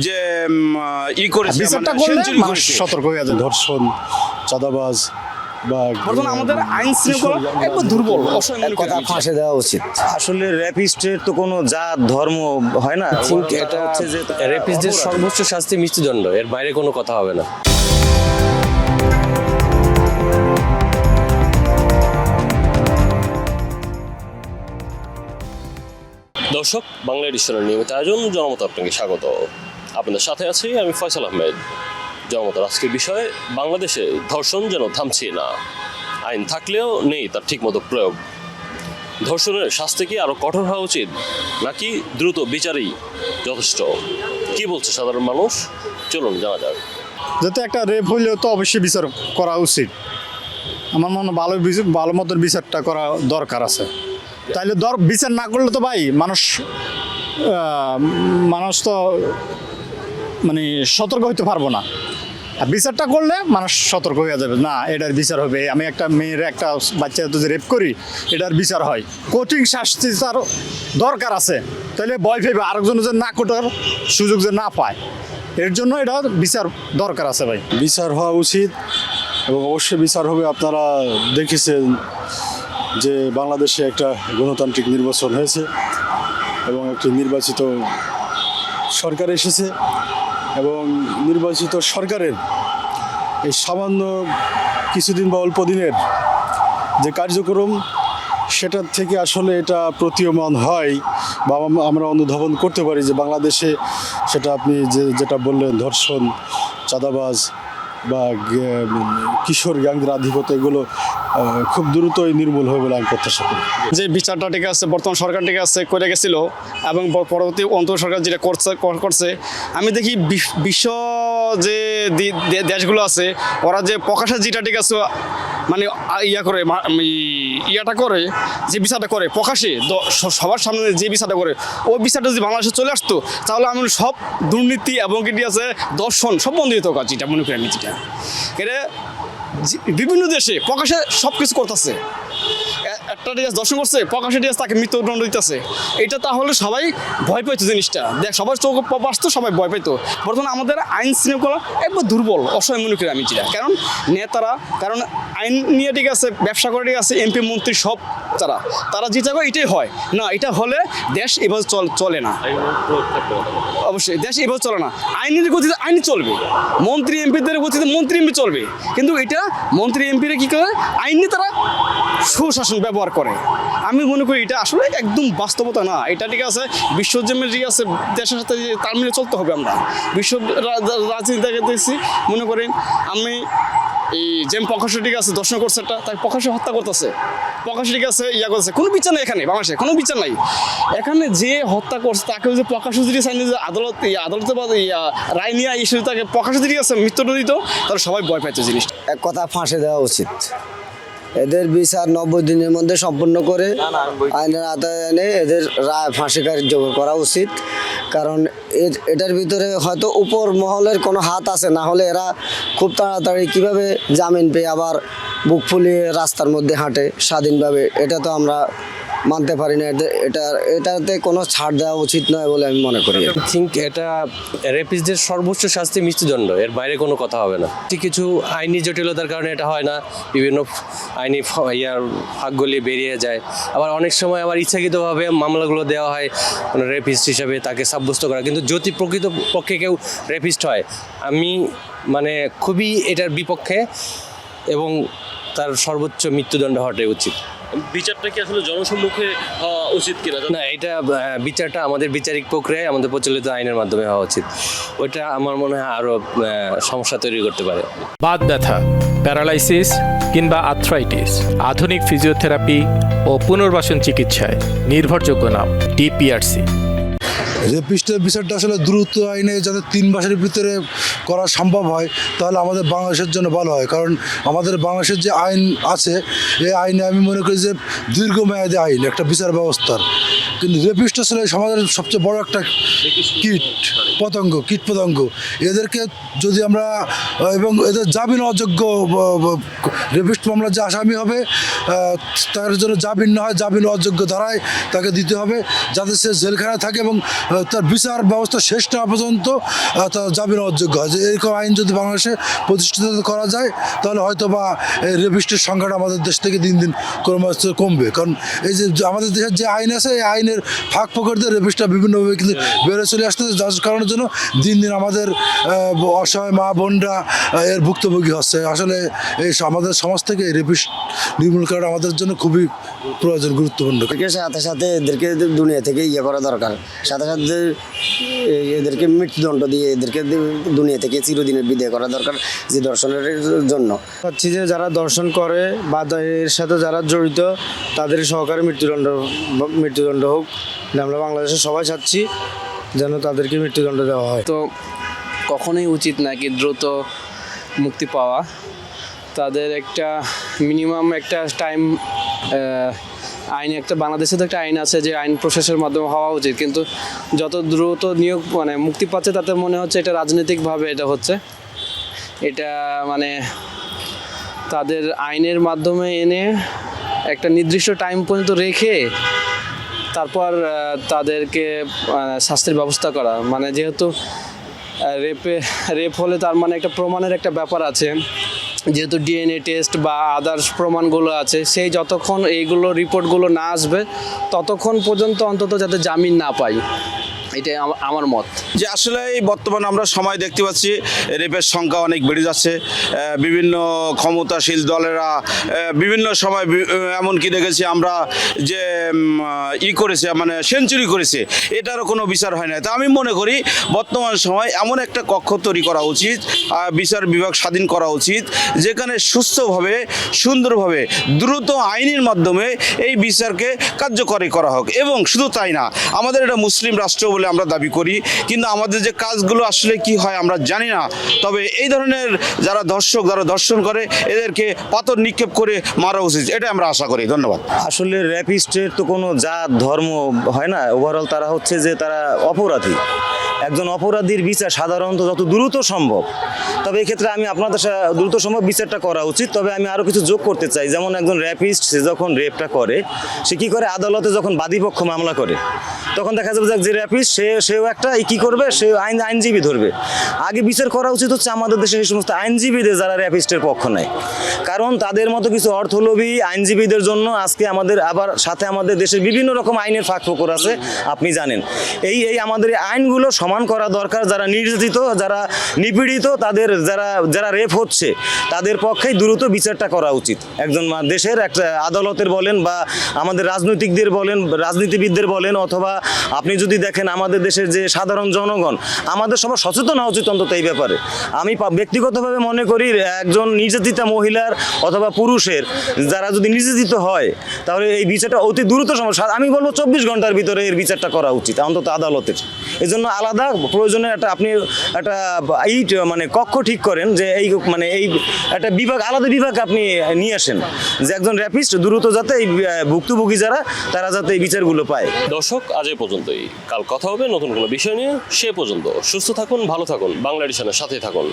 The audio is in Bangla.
যে করেছে বিচারটা মানে করলে সেঞ্চুরি মানুষ করেছে। সতর্ক হয়ে যাবে। ধর্ষণ, চাঁদাবাজ বা বর্তমানে আমাদের আইন শৃঙ্খলা একবার দুর্বল অসহায় মনে করি কথা আমি। ফাঁসে দেওয়া উচিত। আসলে র্যাপিস্টের তো কোনো জাত ধর্ম হয় না, think বরং এটা তারা হচ্ছে যে তারা রেপিস্টদের অপরাধী। সর্বোচ্চ শাস্তি মৃত্যুদণ্ড, এর বাইরে কোনো কথা হবে না। দর্শক, বাংলা এডিশনের নিয়মিত আয়োজন জনমত আপনাকে স্বাগত। আপনাদের সাথে আছি আমি ফয়সাল আহমেদ। জনমতের আজকের বিষয়ে বাংলাদেশে ধর্ষণ যেন থামছে না, আইন থাকলেও নেই তার ঠিকমতো প্রয়োগ। ধর্ষণের শাস্তি কি আরও কঠোর হওয়া উচিত, নাকি দ্রুত বিচারই যথেষ্ট? কি বলছে সাধারণ মানুষ, চলুন জানা যাক। যাতে একটা রেপ হইলেও তো অবশ্যই বিচার করা উচিত। আমার মনে হয় ভালো মতন বিচারটা করা দরকার আছে। তাইলে বিচার না করলে তো ভাই মানুষ তো মানে সতর্ক হইতে পারবো না। আর বিচারটা করলে মানুষ সতর্ক হয়ে যাবে, না এটার বিচার হবে। আমি একটা মেয়ের একটা বাচ্চা যদি রেপ করি, এটার বিচার হয়, কঠিন শাস্তি তার দরকার আছে। তাহলে ভয় পেবে আরেকজন যে না কোটার সুযোগ যে না পায়, এর জন্য এটা বিচার দরকার আছে ভাই। বিচার হওয়া উচিত এবং অবশ্যই বিচার হবে। আপনারা দেখেছেন যে বাংলাদেশে একটা গণতান্ত্রিক নির্বাচন হয়েছে এবং একটি নির্বাচিত সরকার এসেছে এবং নির্বাচিত সরকারের এই সামান্য কিছুদিন বা অল্প দিনের যে কার্যক্রম, সেটার থেকে আসলে এটা প্রতীয়মান হয় বা আমরা অনুধাবন করতে পারি যে বাংলাদেশে সেটা আপনি যেটা বললেন, ধর্ষণ, চাঁদাবাজ বা কিশোর গ্যাংদের আধিপত্য, এগুলো খুব দ্রুতই নির্মূল হবে বলে আমি প্রত্যাশা করি। যে বিচারটা ঠিক আছে, বর্তমান সরকার ঠিক আছে করে গেছিল এবং পরবর্তী অন্তর সরকার যেটা করছে আমি দেখি বিশ্ব যে দেশগুলো আছে ওরা যে প্রকাশে যেটা ঠিক আছে মানে ইয়াটা করে, যে বিচারটা করে প্রকাশে সবার সামনে যে বিচারটা করে, ওই বিচারটা যদি বাংলাদেশে চলে আসতো তাহলে আমি সব দুর্নীতি এবং কি আছে দর্শন সব বন্ধ হতো কাজ, যেটা মনে করি আমি। যেটা এটা বিভিন্ন দেশে প্রকাশে সব কিছু করতেছে, একটা ডিএস দর্শন করছে প্রকাশে ডিএস তাকে মৃত্যুদণ্ড দিতেছে। এটা তাহলে সবাই ভয় পাইতো জিনিসটা, দেখ সবার চোখ আসতো, সবাই ভয় পাইতো। বর্তমানে আমাদের আইন শৃঙ্খলা একবার দুর্বল অসহায় মনে করি আমি। যেটা কারণ নেতারা, কারণ আইন নিয়ে ঠিক আছে ব্যবসা করে ঠিক আছে এমপি মন্ত্রী সব তারা যে জায়গায় এটাই হয় না, এটা হলে দেশ এভাবে চলে না। অবশ্যই দেশ এভাবে চলে না, আইনের গতিতে আইন চলবে, মন্ত্রী এমপিদের গতিতে মন্ত্রী এমপি চলবে। কিন্তু এটা মন্ত্রী এমপিরা কী করে, আইন নিয়ে তারা সুশাসন ব্যবহার করে। আমি মনে করি এটা আসলে একদম বাস্তবতা না। এটা ঠিক আছে বিশ্বজমের ঠিক আছে দেশের সাথে তাল মিলে চলতে হবে। আমরা বিশ্ব রাজনীতি দেখেছি, মনে করেন আমি এই যে প্রকাশ্য ঠিক আছে দর্শন করছে, তাকে প্রকাশ্যে হত্যা করতেছে, প্রকাশ্যে ঠিক আছে করছে, কোনো বিচার নেই এখানে, বাংলাদেশে কোনো বিচার নাই। এখানে যে হত্যা করছে তাকে যে প্রকাশ্য যদি চাইনি যে আদালতে বা রায় নিয়ে এসে তাকে প্রকাশ্য ঠিক আছে মৃত্যুদণ্ড দিত, তাহলে সবাই ভয় পাইতো জিনিসটা। এক কথা ফাঁসে দেওয়া উচিত। এদের বিচার 90 দিনের মধ্যে সম্পূর্ণ করে আইনের আওতায় এনে এদের রায় ফাঁসি কার্যকর করা উচিত। কারণ এটার ভিতরে হয়তো উপর মহলের কোনো হাত আছে, না হলে এরা খুব তাড়াতাড়ি কিভাবে জামিন পেয়ে আবার বুক ফুলিয়ে রাস্তার মধ্যে হাঁটে স্বাধীনভাবে, এটা তো আমরা মানতে পারি না। এটাতে কোনো ছাড় দেওয়া উচিত নয় বলে আমি মনে করি। থিঙ্ক এটা রেপিস্টদের সর্বোচ্চ শাস্তি মৃত্যুদণ্ড, এর বাইরে কোনো কথা হবে না। কিছু আইনি জটিলতার কারণে এটা হয় না, বিভিন্ন আইনি ফাঁক গলিয়ে বেরিয়ে যায়। আবার অনেক সময় আবার ইচ্ছাকৃতভাবে মামলাগুলো দেওয়া হয় রেপিস্ট হিসাবে তাকে সাব্যস্ত করা। কিন্তু যদি প্রকৃত পক্ষে কেউ রেপিস্ট হয়, আমি মানে খুবই এটার বিপক্ষে এবং তার সর্বোচ্চ মৃত্যুদণ্ড হওয়াটাই উচিত। বিচারটা কি আসলে জনসম্মুখে হওয়া উচিত কিনা? না, এটা বিচারটা আমাদের বিচারিক প্রক্রিয়ায় আমাদের প্রচলিত আইনের মাধ্যমে হওয়া উচিত। ওইটা আমার মনে হয় আরও সমস্যা তৈরি করতে পারে। বাত ব্যথা, প্যারালাইসিস কিংবা আর্থ্রাইটিস, আধুনিক ফিজিওথেরাপি ও পুনর্বাসন চিকিৎসায় নির্ভরযোগ্য নাম ডিপিআরসি। রেপিস্টের বিচারটা আসলে দ্রুত আইনে যাতে 3 মাসের ভিতরে করা সম্ভব হয়, তাহলে আমাদের বাংলাদেশের জন্য ভালো হয়। কারণ আমাদের বাংলাদেশের যে আইন আছে, এই আইনে আমি মনে করি যে দীর্ঘমেয়াদী আইন একটা বিচার ব্যবস্থার, কিন্তু রেপিস্ট আসলে সমাজের সবচেয়ে বড় একটা কীট পতঙ্গ। এদেরকে যদি আমরা এবং এদের জামিন অযোগ্য রেপিস্ট মামলার যে আসামি হবে তার জন্য জামিন না হয়, জামিন অযোগ্য ধারায় তাকে দিতে হবে, যাতে সে জেলখানায় থাকে এবং তার বিচার ব্যবস্থা শেষ না পর্যন্ত তার জামিন অযোগ্য হয়। যে এরকম আইন যদি বাংলাদেশে প্রতিষ্ঠিত করা যায় তাহলে হয়তো বা এই রেপিস্টের সংখ্যাটা আমাদের দেশ থেকে দিন দিন ক্রমশ কমবে। কারণ এই যে আমাদের দেশের যে আইন আছে এই আইনের ফাঁক ফোকরদের রেপিস্টটা বিভিন্নভাবে কিন্তু বেড়ে চলে আসতেছে, যার কারণের জন্য দিন দিন আমাদের অসহায় মা বোনরা এর ভুক্তভোগী হচ্ছে। আসলে এই আমাদের সমাজ থেকে এই রেপিস্ট নির্মূল করাটা আমাদের জন্য খুবই প্রয়োজন, গুরুত্বপূর্ণ। সাথে সাথে এদেরকে দুনিয়া থেকে করা দরকার, সাথে সাথে এদেরকে মৃত্যুদণ্ড দিয়ে এদেরকে দুনিয়া থেকে চিরদিনের বিদায় করা দরকার যে দর্শনের জন্য। চাচ্ছি যে যারা দর্শন করে বা এর সাথে যারা জড়িত তাদের সহকারে মৃত্যুদণ্ড হোক। আমরা বাংলাদেশে সবাই চাচ্ছি যেন তাদেরকে মৃত্যুদণ্ড দেওয়া হয়। তো কখনোই উচিত না কি দ্রুত মুক্তি পাওয়া, তাদের একটা মিনিমাম একটা টাইম আইন একটা বাংলাদেশে তো একটা আইন আছে যে আইন প্রসেসের মাধ্যমে হওয়া উচিত, কিন্তু যত দ্রুত নিয়োগ মানে মুক্তি পাচ্ছে তাতে মনে হচ্ছে এটা রাজনৈতিকভাবে এটা হচ্ছে, এটা মানে তাদের আইনের মাধ্যমে এনে একটা নির্দিষ্ট টাইম পর্যন্ত রেখে তারপর তাদেরকে শাস্তির ব্যবস্থা করা। মানে যেহেতু রেপ হলে তার মানে একটা প্রমাণের একটা ব্যাপার আছে, যেহেতু ডিএনএ টেস্ট বা আদার্স প্রমাণগুলো আছে, সেই যতক্ষণ এইগুলো রিপোর্টগুলো না আসবে ততক্ষণ পর্যন্ত অন্তত যাতে জামিন না পাই, এটাই আমার মত। যে আসলে এই বর্তমানে আমরা সময় দেখতে পাচ্ছি রেপের সংখ্যা অনেক বেড়ে যাচ্ছে। বিভিন্ন ক্ষমতাশীল দলেরা বিভিন্ন সময় এমনকি দেখেছি আমরা যে করেছে মানে সেঞ্চুরি করেছে, এটারও কোনো বিচার হয় না। তা আমি মনে করি বর্তমান সময় এমন একটা কক্ষ তৈরি করা উচিত, বিচার বিভাগ স্বাধীন করা উচিত, যেখানে সুস্থভাবে সুন্দরভাবে দ্রুত আইনের মাধ্যমে এই বিচারকে কার্যকরী করা হোক। এবং শুধু তাই না, আমাদের এটা মুসলিম রাষ্ট্র বলে আমরা দাবি করি, কিন্তু আমাদের যে কাজগুলো আসলে কি হয় আমরা জানি না। তবে এই ধরনের যারা দর্শন করে এদেরকে পাথর নিক্ষেপ করে মারা উচিত, এটা আমরা আশা করি। ধন্যবাদ। আসলে র্যাপিস্টের তো কোনো জাত ধর্ম হয় না, ওভারঅল তারা হচ্ছে যে তারা অপরাধী। একজন অপরাধীর বিচার সাধারণত যত দ্রুত সম্ভব, তবে এক্ষেত্রে আমি আপনাদের দ্রুত সম্ভব বিচারটা করা উচিত। তবে আমি আরও কিছু যোগ করতে চাই, যেমন একজন র্যাপিস্ট সে যখন রেপটা করে, সে কী করে আদালতে যখন বাদীপক্ষ মামলা করে তখন দেখা যাবে যে র্যাপিস্ট সেও একটা কী করবে, সে আইনজীবী ধরবে। আগে বিচার করা উচিত হচ্ছে আমাদের দেশে সেই সমস্ত আইনজীবীদের যারা র্যাপিস্টের পক্ষ নেয়, কারণ তাদের মতো কিছু অর্থলোভী আইনজীবীদের জন্য আজকে আমাদের আবার সাথে আমাদের দেশের বিভিন্ন রকম আইনের ফাঁক ফোকর আছে, আপনি জানেন। এই আমাদের এই আইনগুলো সমান করা দরকার। যারা নির্যাতিত, যারা নিপীড়িত, তাদের যারা রেপ হচ্ছে তাদের পক্ষেই দ্রুত বিচারটা করা উচিত। একজন দেশের একটা আদালতের বলেন বা আমাদের রাজনীতিবিদদের বলেন, অথবা আপনি যদি দেখেন আমাদের দেশের যে সাধারণ জনগণ, আমাদের সবার সচেতন হওয়া উচিত অন্তত এই ব্যাপারে। আমি ব্যক্তিগতভাবে মনে করি একজন নির্যাতিতা মহিলার অথবা পুরুষের যারা যদি নির্যাতিত হয় তাহলে এই বিচারটা অতি দ্রুত সমস্যা, আমি বলবো 24 ঘন্টার ভিতরে এর বিচারটা করা উচিত অন্তত আদালতের। এই জন্য আলাদা প্রয়োজনে আপনি একটা মানে কক্ষ ঠিক করেন, যে এই একটা বিভাগ, আলাদা বিভাগ আপনি নিয়ে আসেন, যে একজন র্যাপিস্ট দ্রুত যাতে এই ভুক্তভোগী তারা যাতে এই বিচারগুলো পায়। দর্শক, আজ এই পর্যন্তই। কাল কথা হবে নতুন কোনো বিষয় নিয়ে। সে পর্যন্ত সুস্থ থাকুন, ভালো থাকুন, বাংলা এডিশনের সাথে থাকুন।